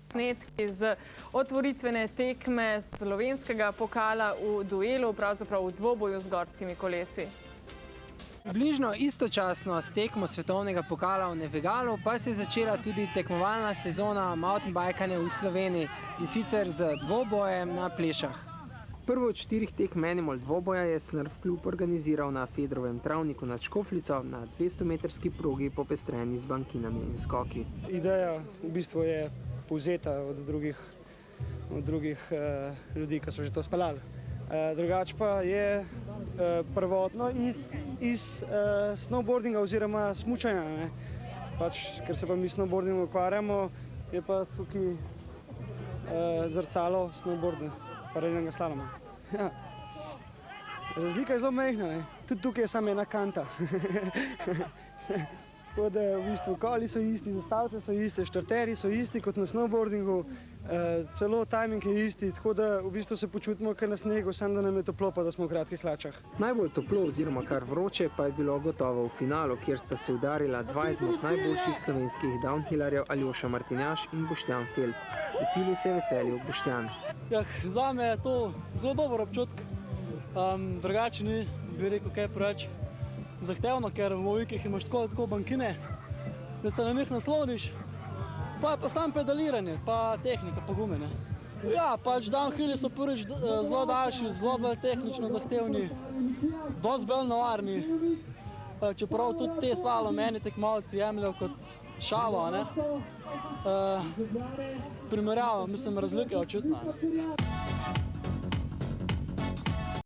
Snetki z otvoritvene tekme slovenskega pokala v duelu, pravzaprav v dvoboju z gorskimi kolesi. Približno istočasno s tekmo svetovnega pokala v Nevegalu pa se je začela tudi tekmovalna sezona mountainbikanja v Sloveniji, in sicer z dvobojem na Plešah. Prvo od 4 tekem Animal dvoboja je Snrf klub organiziral na Fedrovem travniku nad Škofljico na 200-metrski progi popestreni z bankinami in skoki. Ideja v bistvu je povzeta od drugih ljudi, ki so že to speljali. Drugače pa je prvotno iz snowboardinga oziroma smučanja. Ker se pa mi snowboardingom ukvarjamo, je pa tukaj zrcalo snowboarda, paralelnega slaloma. Ja. Razlika je zelo majhna, tudi tukaj je samo ena kanta. Tako da v bistvu koli so isti, zastavice so iste, štarterji so isti kot na snowboardingu, celo timing je isti, tako da v bistvu se počutimo kar na snegu, samo da nam je toplo pa da smo v kratkih hlačah. Najbolj toplo oziroma kar vroče pa je bilo gotovo v finalu, kjer sta se udarila dva izmed najboljših slovenskih downhillerjev Aljoša Martinjaš in Boštjan Felc. V cilju se je veselil Boštjan. Zame je to zelo dober občutek, drugače ni, bi rekel, kaj preveč zahtevno, ker v ovikih imaš tako bankine, da se na njih nasloniš, pa samo pedaliranje, pa tehnika, pa gume. Ja, pač downhilli so prvič zelo daljši, zelo bolj tehnično zahtevni, dosti bolj navarni, čeprav tudi te slalom eni tekmovalci jemljajo kot šalo, primerjava, mislim, razlika je očitna.